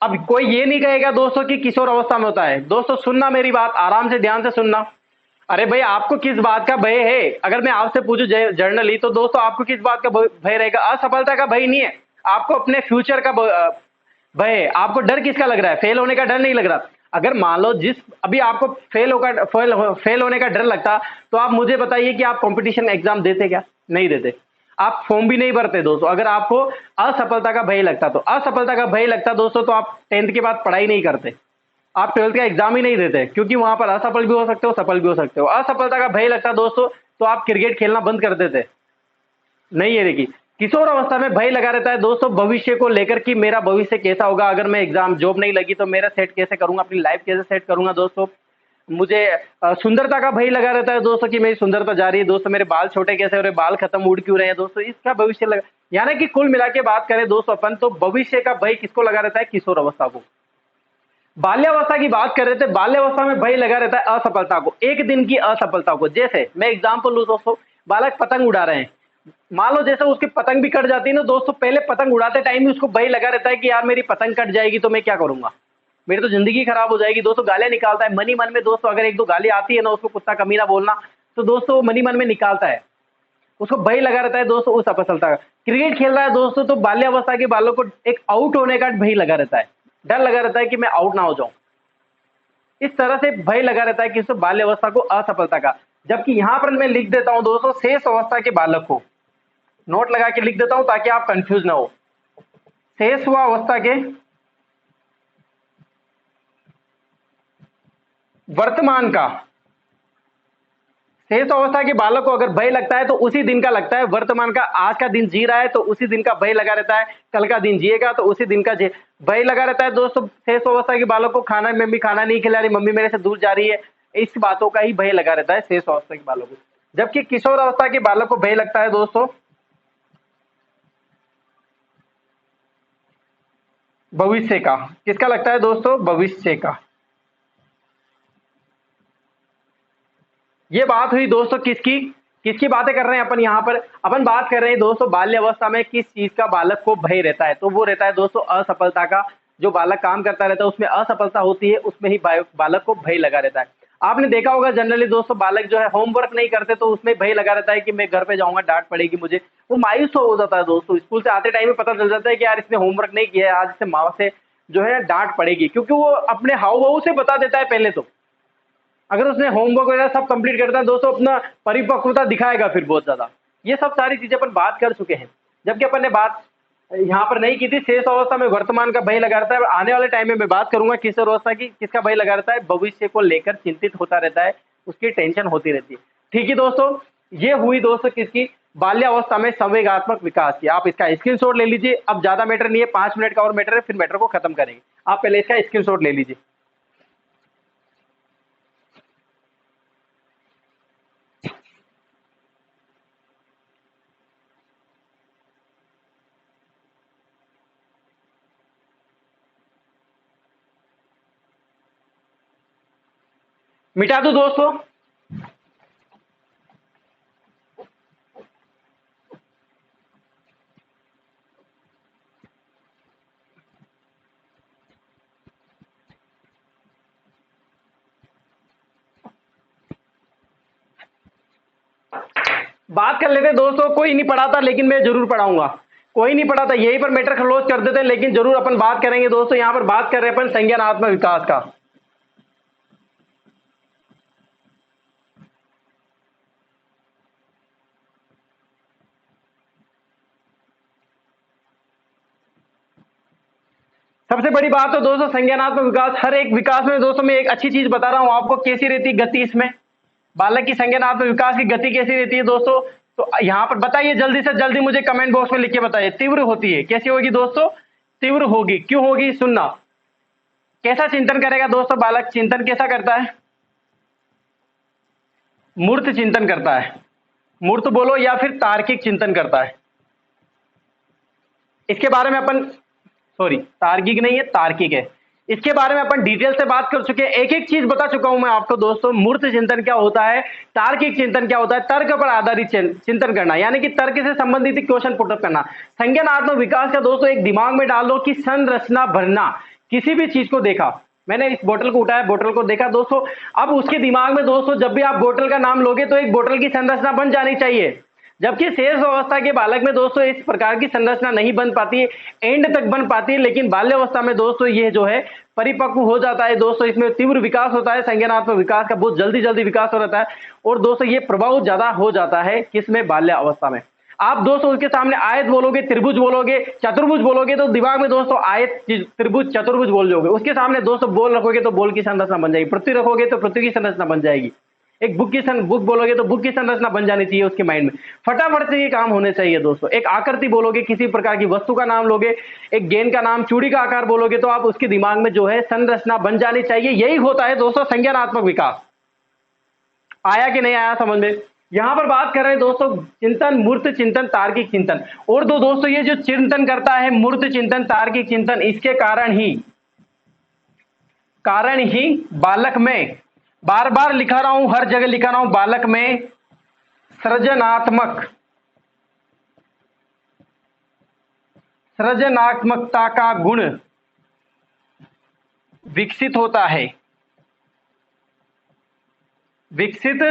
अब कोई ये नहीं कहेगा दोस्तों कि किशोर अवस्था में होता है। दोस्तों सुनना मेरी बात, आराम से ध्यान से सुनना। अरे भाई आपको किस बात का भय है, अगर मैं आपसे पूछूं जर्नली तो दोस्तों आपको किस बात का भय रहेगा, असफलता का भय नहीं है, आपको अपने फ्यूचर का भय है। आपको डर किसका लग रहा है, फेल होने का डर नहीं लग रहा। अगर मान लो जिस अभी आपको फेल होने का डर लगता तो आप मुझे बताइए कि आप कंपटीशन एग्जाम देते क्या, नहीं देते, आप फॉर्म भी नहीं भरते दोस्तों। अगर आपको असफलता का भय लगता, तो असफलता का भय लगता दोस्तों तो आप 10th के बाद पढ़ाई नहीं करते, आप 12th का एग्जाम ही नहीं देते, क्योंकि वहां पर असफल भी हो सकते हो सफल भी हो सकते हो। असफलता का भय लगता दोस्तों तो आप क्रिकेट खेलना बंद कर देते। नहीं है, देखिए किशोर अवस्था में भय लगा रहता है दोस्तों भविष्य को लेकर कि मेरा भविष्य कैसा होगा, अगर मैं एग्जाम जॉब नहीं लगी तो मेरा सेट कैसे करूंगा, अपनी लाइफ कैसे सेट करूंगा दोस्तों। मुझे सुंदरता का भय लगा रहता है दोस्तों कि मेरी सुंदरता जा रही है दोस्तों, मेरे बाल छोटे कैसे हो रहे, बाल खत्म उड़ क्यों रहे हैं दोस्तों, इसका भविष्य लगा। यानी कि कुल मिला के बात करें दोस्तों अपन तो भविष्य का भय किसको लगा रहता है, किशोर अवस्था को। बाल्यावस्था की बात कर रहे थे, बाल्यावस्था में भय लगा रहता है असफलता को, एक दिन की असफलता को। जैसे मैं एग्जाम्पल लूं दोस्तों, बालक पतंग उड़ा रहे हैं, मान लो जैसे उसकी पतंग भी कट जाती है ना दोस्तों, पहले पतंग उड़ाते टाइम भी उसको भय लगा रहता है कि यार मेरी पतंग कट जाएगी तो मैं क्या करूंगा, मेरी तो जिंदगी खराब हो जाएगी दोस्तों। गालियां निकालता है मन ही मन में दोस्तों, अगर एक दो गाली आती है ना उसको कुत्ता कमीना बोलना, तो दोस्तों मन ही मन में निकालता है, उसको भय लगा रहता है दोस्तों उस असफलता का। क्रिकेट खेल रहा है दोस्तों तो बाल्यावस्था के बालों को एक आउट होने का भय लगा रहता है, डर लगा रहता है कि मैं आउट ना हो जाऊं। इस तरह से भय लगा रहता है कि बाल्यावस्था को असफलता का। जबकि यहां पर मैं लिख देता हूं दोस्तों शेष अवस्था के बालक को, नोट लगा के लिख देता हूं ताकि आप कंफ्यूज ना हो। शेष हुआ अवस्था के वर्तमान का, शेष अवस्था के बालक को अगर भय लगता है तो उसी दिन का लगता है, वर्तमान का आज का दिन जी रहा है तो उसी दिन का भय लगा रहता है, कल का दिन जिएगा तो उसी दिन का भय लगा रहता है दोस्तों। शेष अवस्था के बालक को खाना में भी खाना नहीं खिला रही, मम्मी मेरे से दूर जा रही है, इस बातों का ही भय लगा रहता है शेष अवस्था के बालक को। जबकि किशोर अवस्था के बालक को भय लगता है दोस्तों भविष्य का। किसका लगता है दोस्तों? भविष्य का। ये बात हुई दोस्तों किसकी? किसकी बातें कर रहे हैं अपन यहाँ पर? अपन बात कर रहे हैं दोस्तों बाल्य अवस्था में किस चीज का बालक को भय रहता है, तो वो रहता है दोस्तों असफलता का। जो बालक काम करता रहता है उसमें असफलता होती है, उसमें ही बालक को भय लगा रहता है। आपने देखा होगा जनरली दोस्तों बालक जो है होमवर्क नहीं करते तो उसमें भय लगा रहता है कि मैं घर पे जाऊंगा डांट पड़ेगी मुझे। वो मायूस हो जाता है दोस्तों, स्कूल से आते टाइम में पता चल जाता है कि यार इसने होमवर्क नहीं किया है, आज इससे माँ से जो है डांट पड़ेगी, क्योंकि वो अपने हाव भाव से बता देता है पहले तो। अगर उसने होमवर्क वगैरह सब कंप्लीट करता है दोस्तों अपना परिपक्वता दिखाएगा फिर बहुत ज्यादा। ये सब सारी चीजें अपन बात कर चुके हैं, जबकि अपन ने बात यहाँ पर नहीं की थी शेष अवस्था में वर्तमान का भय लगा रहता है। आने वाले टाइम में मैं बात करूंगा किस अवस्था की, किसका भय लगा रहता है? भविष्य को लेकर चिंतित होता रहता है, उसकी टेंशन होती रहती है। ठीक है दोस्तों, ये हुई दोस्तों किसकी? बाल्यावस्था में संवेगात्मक विकास की। आप इसका स्क्रीनशॉट ले लीजिए। अब ज्यादा मैटर नहीं है, 5 मिनट का और मैटर है, फिर मैटर को खत्म करेंगे। आप पहले इसका स्क्रीनशॉट ले लीजिए। मिटा दो दोस्तों। बात कर लेते दोस्तों, कोई नहीं पढ़ाता लेकिन मैं जरूर पढ़ाऊंगा। कोई नहीं पढ़ाता, यहीं पर मैटर क्लोज कर देते हैं, लेकिन जरूर अपन बात करेंगे दोस्तों। यहां पर बात कर रहे हैं अपन संज्ञानात्मक विकास का। सबसे बड़ी बात तो दोस्तों संज्ञानात्मक विकास, हर एक विकास में दोस्तों मैं एक अच्छी चीज बता रहा हूं आपको, कैसी रहती है गति इसमें, बालक की संज्ञानात्मक विकास की गति कैसी रहती है दोस्तों। तो यहां पर बताइए, जल्दी से जल्दी मुझे कमेंट बॉक्स में लिख के बताइए। तीव्र होती है, कैसी होगी दोस्तों? तीव्र होगी। क्यों होगी? सुनना। कैसा चिंतन करेगा दोस्तों बालक? चिंतन कैसा करता है? मूर्त चिंतन करता है। मूर्त बोलो या फिर तार्किक चिंतन करता है। इसके बारे में अपन, सॉरी तार्किक नहीं है, तार्किक है। इसके बारे में अपन डिटेल से बात कर चुके हैं, एक एक चीज बता चुका हूं मैं आपको दोस्तों। मूर्त चिंतन क्या होता है, तार्किक चिंतन क्या होता है, तर्क पर आधारित चिंतन करना, यानी कि तर्क से संबंधित क्वेश्चन पुटअप करना। संज्ञानात्मक विकास का दोस्तों एक दिमाग में डाल दो कि संरचना भरना। किसी भी चीज को देखा, मैंने इस बोतल को उठाया, बोतल को देखा दोस्तों, अब उसके दिमाग में दोस्तों जब भी आप बोतल का नाम लोगे तो एक बोतल की संरचना बन जानी चाहिए। जबकि शेष अवस्था के बालक में दोस्तों इस प्रकार की संरचना नहीं बन पाती है, एंड तक बन पाती है, लेकिन बाल्यावस्था में दोस्तों ये जो है परिपक्व हो जाता है दोस्तों। इसमें तीव्र विकास होता है, संज्ञानात्मक विकास का बहुत जल्दी जल्दी विकास हो जाता है, और दोस्तों ये प्रभाव ज्यादा हो जाता है किसमें? बाल्यावस्था में। आप दोस्तों उसके सामने आयत बोलोगे, त्रिभुज बोलोगे, चतुर्भुज बोलोगे तो दिमाग में दोस्तों आयत, त्रिभुज, चतुर्भुज बोल जाओगे। उसके सामने दोस्तों बोल रखोगे तो बोल की संरचना बन जाएगी, पृथ्वी रखोगे तो पृथ्वी की संरचना बन जाएगी, एक बुक बोलोगे तो बुक की संरचना बन जानी चाहिए उसके माइंड में। फटाफट से ये काम होने चाहिए दोस्तों। एक आकृति बोलोगे, किसी प्रकार की वस्तु का नाम लोगे, एक गेंद का नाम, चूड़ी का आकार बोलोगे तो आप उसके दिमाग में जो है संरचना बन जानी चाहिए। यही होता है दोस्तों संज्ञानात्मक विकास। आया कि नहीं आया समझ में? यहां पर बात कर रहे हैं दोस्तों चिंतन, मूर्त चिंतन, तार्किक चिंतन। और दो दोस्तों ये जो चिंतन करता है, मूर्त चिंतन, तार्किक चिंतन, इसके कारण ही बालक में, बार बार लिखा रहा हूं, हर जगह लिखा रहा हूं, बालक में सृजनात्मकता का गुण विकसित होता है, विकसित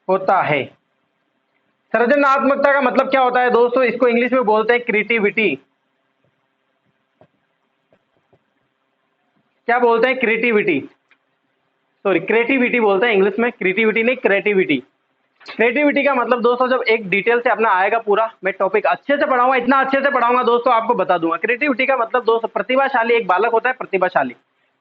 होता है। सृजनात्मकता का मतलब क्या होता है दोस्तों? इसको इंग्लिश में बोलते हैं क्रिएटिविटी। क्या बोलते हैं? क्रिएटिविटी, सॉरी क्रिएटिविटी बोलते हैं इंग्लिश में, क्रिएटिविटी नहीं, क्रिएटिविटी। क्रिएटिविटी का मतलब दोस्तों जब एक डिटेल से अपना आएगा पूरा, मैं टॉपिक अच्छे से पढ़ाऊंगा, इतना अच्छे से पढ़ाऊंगा दोस्तों आपको बता दूंगा। क्रिएटिविटी का मतलब दोस्तों प्रतिभाशाली एक बालक होता है, प्रतिभाशाली।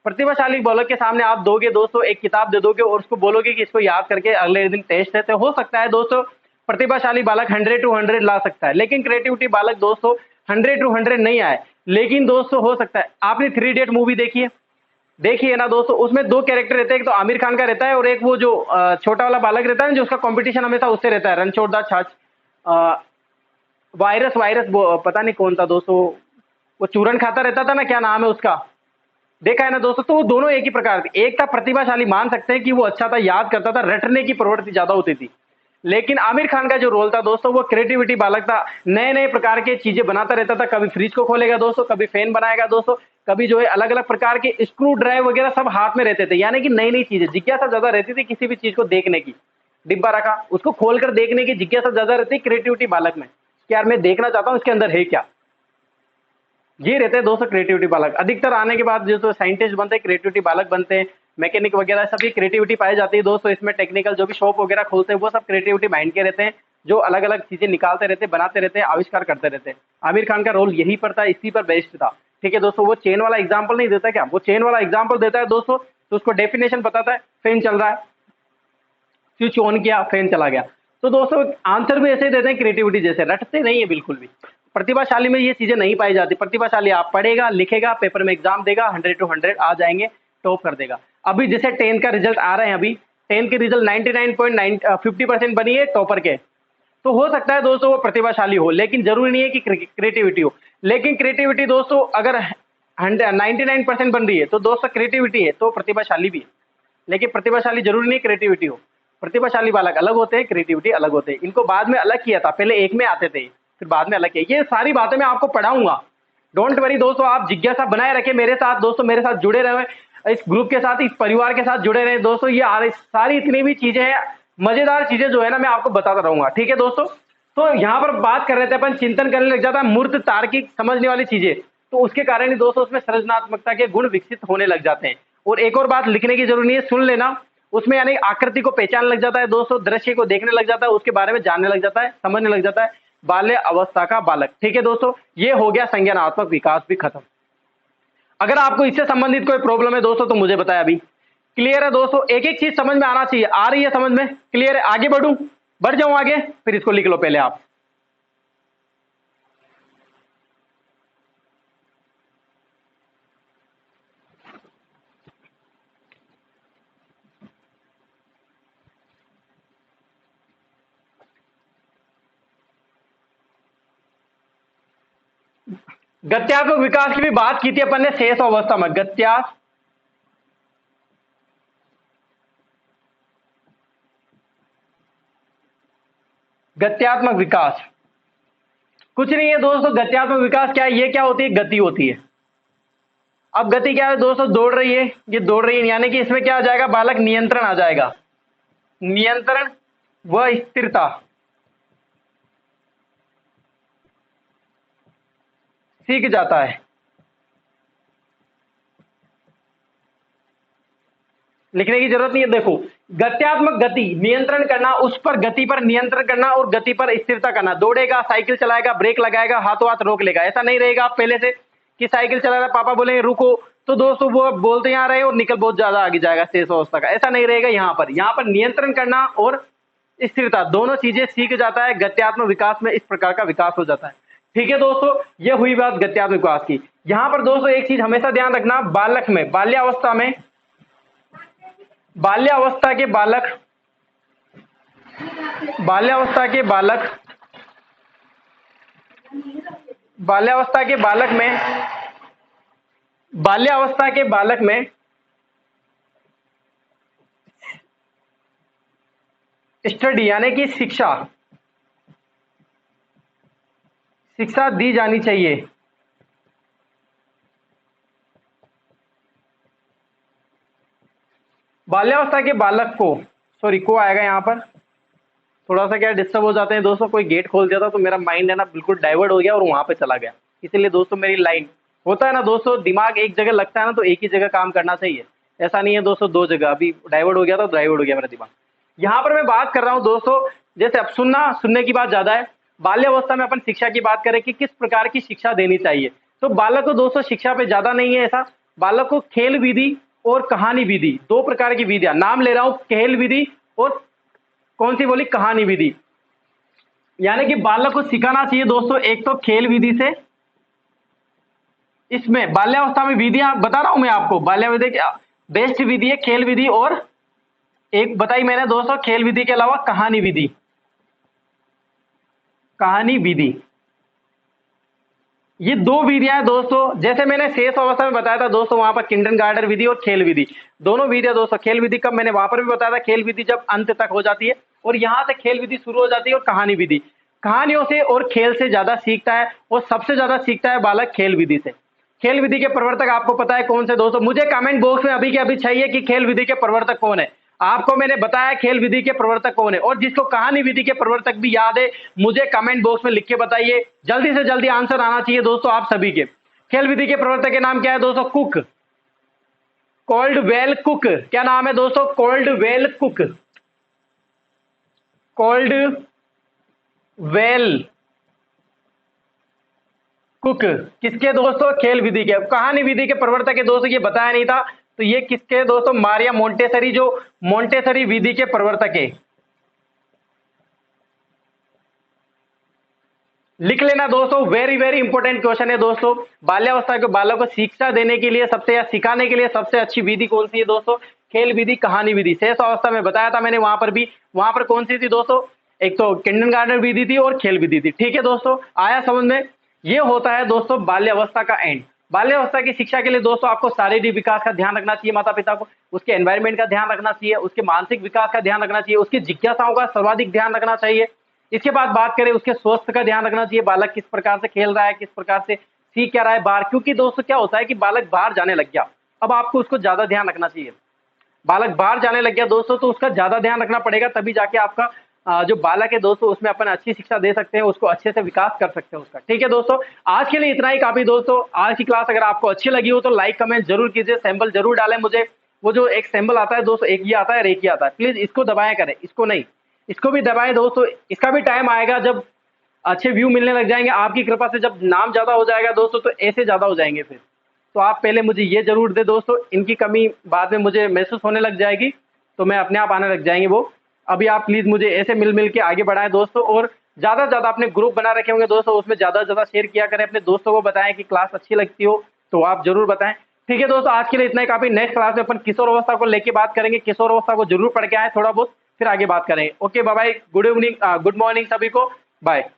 प्रतिभाशाली बालक के सामने आप दोगे दोस्तों, एक किताब दे दोगे और उसको बोलोगे कि इसको याद करके अगले दिन टेस्ट है, तो हो सकता है दोस्तों प्रतिभाशाली बालक 100 to 100 ला सकता है, लेकिन क्रिएटिविटी बालक दोस्तों 100 to 100 नहीं आए। लेकिन दोस्तों हो सकता है, आपने 3 इडियट मूवी देखी है? देखिए ना दोस्तों, उसमें दो कैरेक्टर रहते हैं, एक तो आमिर खान का रहता है और एक वो जो छोटा वाला बालक रहता है ना, जो उसका कंपटीशन हमेशा उससे रहता है, रणछोड़ दास छाछ। वायरस वायरस पता नहीं कौन था दोस्तों, वो चूरन खाता रहता था ना, क्या नाम है उसका, देखा है ना दोस्तों। तो वो दोनों एक ही प्रकार के, एक था प्रतिभाशाली, मान सकते हैं कि वो अच्छा था, याद करता था, रटने की प्रवृत्ति ज्यादा होती थी। लेकिन आमिर खान का जो रोल था दोस्तों, वो क्रिएटिविटी बालक था, नए नए प्रकार के चीजें बनाता रहता था, कभी फ्रिज को खोलेगा दोस्तों, कभी फैन बनाएगा दोस्तों, कभी जो है अलग अलग प्रकार के स्क्रू ड्राइव वगैरह सब हाथ में रहते थे, यानी कि नई नई चीजें, जिज्ञासा ज्यादा रहती थी किसी भी चीज को देखने की। डिब्बा रखा, उसको खोलकर देखने की जिज्ञासा ज्यादा रहती है क्रिएटिविटी बालक में, कि यार मैं देखना चाहता हूँ इसके अंदर है क्या। ये रहते हैं दोस्तों क्रिएटिविटी बालक। अधिकतर आने के बाद जो तो साइंटिस्ट बनते हैं, क्रिएटिविटी बालक बनते हैं, मैकेनिक वगैरह सभी क्रिएटिविटी पाई जाती है दोस्तों। इसमें टेक्निकल जो भी शॉप वगैरह खोलते हैं वो सब क्रिएटिविटी माइंड के रहते हैं, जो अलग अलग चीजें निकालते रहते हैं, बनाते रहते हैं, आविष्कार करते रहते हैं। आमिर खान का रोल यही पर था, इसी पर बेस्ड था। ठीक है दोस्तों, वो चेन वाला एग्जाम्पल नहीं देता क्या, वो चेन वाला एग्जाम्पल देता है दोस्तों, तो उसको डेफिनेशन बताता है, फैन चल रहा है, स्विच ऑन किया, फैन चला गया। तो दोस्तों आंसर भी ऐसे ही देते हैं क्रिएटिविटी जैसे, रटते नहीं है बिल्कुल भी। प्रतिभाशाली में ये चीजें नहीं पाई जाती। प्रतिभाशाली आप पढ़ेगा, लिखेगा, पेपर में एग्जाम देगा, 100 to 100 आ जाएंगे, टॉप कर देगा। अभी जैसे 10th का रिजल्ट आ रहे हैं, अभी 10th के रिजल्ट 99.50% बनी है टॉपर के, तो हो सकता है दोस्तों वो प्रतिभाशाली हो, लेकिन जरूरी नहीं है कि क्रिएटिविटी हो। लेकिन क्रिएटिविटी दोस्तों अगर 99% बन रही है तो दोस्तों क्रिएटिविटी है, तो प्रतिभाशाली भी है। लेकिन प्रतिभाशाली जरूरी नहीं क्रिएटिविटी हो। प्रतिभाशाली बालक अलग होते हैं, क्रिएटिविटी अलग होते हैं। इनको बाद में अलग किया था, पहले एक में आते थे, फिर बाद में अलग किया। ये सारी बातें मैं आपको पढ़ाऊंगा, डोंट वरी दोस्तों। आप जिज्ञासा बनाए रखें मेरे साथ दोस्तों, मेरे साथ जुड़े रहे, इस ग्रुप के साथ, इस परिवार के साथ जुड़े रहे दोस्तों। ये सारी इतनी भी चीजें हैं, मजेदार चीजें जो है ना, मैं आपको बताता रहूंगा। ठीक है दोस्तों, तो यहाँ पर बात कर रहे थे अपन, चिंतन करने लग जाता है, मूर्त तार्किक समझने वाली चीजें, तो उसके कारण ही दोस्तों उसमें सृजनात्मकता के गुण विकसित होने लग जाते हैं। और एक और बात लिखने की जरूरत नहीं है, सुन लेना, उसमें यानी आकृति को पहचानने लग जाता है दोस्तों, दृश्य को देखने लग जाता है, उसके बारे में जानने लग जाता है, समझने लग जाता है। बाल्य अवस्था का बालक। ठीक है दोस्तों, ये हो गया संज्ञानात्मक विकास भी खत्म। अगर आपको इससे संबंधित कोई प्रॉब्लम है दोस्तों तो मुझे बताया। अभी क्लियर है दोस्तों, एक एक चीज समझ में आना चाहिए। आ रही है समझ में, क्लियर है? आगे बढ़ूं, बढ़ जाऊं आगे, फिर इसको लिख लो पहले आप। गत्यात्मक विकास की भी बात की थी अपन ने शेष अवस्था में। गत्यात्मक विकास कुछ नहीं है दोस्तों। गत्यात्मक विकास क्या है? ये क्या होती है? गति होती है। अब गति क्या है दोस्तों? दौड़ रही है, ये दौड़ रही है, यानी कि इसमें क्या आ जाएगा? बालक नियंत्रण आ जाएगा। नियंत्रण व स्थिरता सीख जाता है। लिखने की जरूरत नहीं है। देखो, गत्यात्मक गति, नियंत्रण करना, उस पर गति पर नियंत्रण करना और गति पर स्थिरता करना। दौड़ेगा, साइकिल चलाएगा, ब्रेक लगाएगा, हाथों हाथ रोक लेगा। ऐसा नहीं रहेगा आप पहले से कि साइकिल चला रहा, पापा बोलेंगे रुको, तो दोस्तों वो बोलते यहाँ रहे और निकल बहुत ज्यादा आगे जाएगा शेष अवस्था का। ऐसा नहीं रहेगा। यहाँ पर नियंत्रण करना और स्थिरता दोनों चीजें सीख जाता है। गत्यात्मक विकास में इस प्रकार का विकास हो जाता है। ठीक है दोस्तों, ये हुई बात गत्यात्मक विकास की। यहाँ पर दोस्तों एक चीज हमेशा ध्यान रखना, बालक में, बाल्यावस्था में, बाल्यावस्था के बालक, बाल्यावस्था के बालक, बाल्यावस्था के बालक में, बाल्यावस्था के बालक में स्टडी यानी कि शिक्षा, शिक्षा दी जानी चाहिए। बाल्यावस्था के बालक को, सॉरी को आएगा यहाँ पर, थोड़ा सा क्या डिस्टर्ब हो जाते हैं दोस्तों, कोई गेट खोल दिया था तो मेरा माइंड है ना बिल्कुल डाइवर्ट हो गया और वहां पे चला गया। इसीलिए दोस्तों मेरी लाइन होता है ना दोस्तों, दिमाग एक जगह लगता है ना तो एक ही जगह काम करना चाहिए। ऐसा नहीं है दोस्तों दो जगह, अभी डाइवर्ट हो गया था, डाइवर्ट हो गया मेरा दिमाग। यहाँ पर मैं बात कर रहा हूँ दोस्तों, जैसे अब सुनने की बात ज्यादा है। बाल्यावस्था में अपन शिक्षा की बात करें कि किस प्रकार की शिक्षा देनी चाहिए, तो बालक को दोस्तों शिक्षा पे ज्यादा नहीं है ऐसा। बालक को खेल विधि और कहानी विधि, दो प्रकार की विधियां नाम ले रहा हूं, खेल विधि और कौन सी बोली? कहानी विधि। यानी कि बालक को सिखाना चाहिए दोस्तों, एक तो खेल विधि से, इसमें बाल्यावस्था में विधियां बता रहा हूं मैं आपको। बाल्यावस्था की बेस्ट विधि है खेल विधि, और एक बताई मैंने दोस्तों खेल विधि के अलावा कहानी विधि। कहानी विधि, ये दो विधियां हैं दोस्तों। जैसे मैंने शेष अवस्था में बताया था दोस्तों, वहां पर किंडरगार्टन विधि और खेल विधि, दोनों विधियां दोस्तों। खेल विधि कब मैंने वहां पर भी बताया था, खेल विधि जब अंत तक हो जाती है, और यहां से खेल विधि शुरू हो जाती है। और कहानी विधि, कहानियों से और खेल से ज्यादा सीखता है, और सबसे ज्यादा सीखता है बालक खेल विधि से। खेल विधि के प्रवर्तक आपको पता है कौन से दोस्तों? मुझे कमेंट बॉक्स में अभी के अभी चाहिए कि खेल विधि के प्रवर्तक कौन है। आपको मैंने बताया खेल विधि के प्रवर्तक कौन है, और जिसको कहानी विधि के प्रवर्तक भी याद है मुझे कमेंट बॉक्स में लिख के बताइए। जल्दी से जल्दी आंसर आना चाहिए दोस्तों आप सभी के। खेल विधि के प्रवर्तक के नाम क्या है दोस्तों? Cook, Caldwell cook. क्या नाम है दोस्तों? Caldwell cook, Caldwell cook. किसके दोस्तों? खेल विधि के। कहानी विधि के प्रवर्तक के दोस्तों ये बताया नहीं था, तो ये किसके दोस्तों? मारिया मोंटेसरी, जो मोंटेसरी विधि के प्रवर्तक है। लिख लेना दोस्तों, वेरी वेरी इंपॉर्टेंट क्वेश्चन है दोस्तों। बाल्यावस्था के बालक को शिक्षा देने के लिए सबसे या सिखाने के लिए सबसे अच्छी विधि कौन सी है दोस्तों? खेल विधि, कहानी विधि। शेष अवस्था में बताया था मैंने, वहां पर भी, वहां पर कौन सी थी दोस्तों? एक तो किंडरगार्टन विधि थी और खेल विधि थी। ठीक है दोस्तों, आया समझ में? ये होता है दोस्तों बाल्यावस्था का एंड। बाल्यावस्था की शिक्षा के लिए दोस्तों आपको शारीरिक विकास का ध्यान रखना चाहिए माता पिता को, उसके एनवायरमेंट का ध्यान रखना चाहिए, उसके मानसिक विकास का ध्यान रखना चाहिए, उसकी जिज्ञासाओं का सर्वाधिक ध्यान रखना चाहिए। इसके बाद बात करें उसके स्वास्थ्य का ध्यान रखना चाहिए, बालक किस प्रकार से खेल रहा है, किस प्रकार से सीख क्या रहा है बाहर। क्योंकि दोस्तों क्या होता है कि बालक बाहर जाने लग गया, अब आपको उसको ज्यादा ध्यान रखना चाहिए। बालक बाहर जाने लग गया दोस्तों, तो उसका ज्यादा ध्यान रखना पड़ेगा, तभी जाके आपका जो बालक है दोस्तों उसमें अपन अच्छी शिक्षा दे सकते हैं, उसको अच्छे से विकास कर सकते हैं उसका। ठीक है दोस्तों, आज के लिए इतना ही काफी दोस्तों। आज की क्लास अगर आपको अच्छी लगी हो तो लाइक कमेंट जरूर कीजिए, सैंपल जरूर डालें मुझे। वो जो एक सैंपल आता है दोस्तों, एक ये आता है और एक ये आता है, प्लीज इसको दबाया करें, इसको नहीं, इसको भी दबाएं दोस्तों। इसका भी टाइम आएगा जब अच्छे व्यू मिलने लग जाएंगे आपकी कृपा से, जब नाम ज्यादा हो जाएगा दोस्तों तो ऐसे ज्यादा हो जाएंगे फिर। तो आप पहले मुझे ये जरूर दे दोस्तों, इनकी कमी बाद में मुझे महसूस होने लग जाएगी, तो मैं अपने आप आने लग जाएंगे वो। अभी आप प्लीज मुझे ऐसे मिल मिल के आगे बढ़ाएं दोस्तों, और ज्यादा से ज्यादा अपने ग्रुप बना रखे होंगे दोस्तों, उसमें ज्यादा से ज्यादा शेयर किया करें, अपने दोस्तों को बताएं कि क्लास अच्छी लगती हो तो आप जरूर बताएं। ठीक है दोस्तों, आज के लिए इतना ही काफी। नेक्स्ट क्लास में अपन किशोर अवस्था को लेके बात करेंगे, किशोर अवस्था को जरूर पढ़ के आए थोड़ा बहुत, फिर आगे बात करेंगे। Okay bye bye, good evening, good morning सभी को, बाय।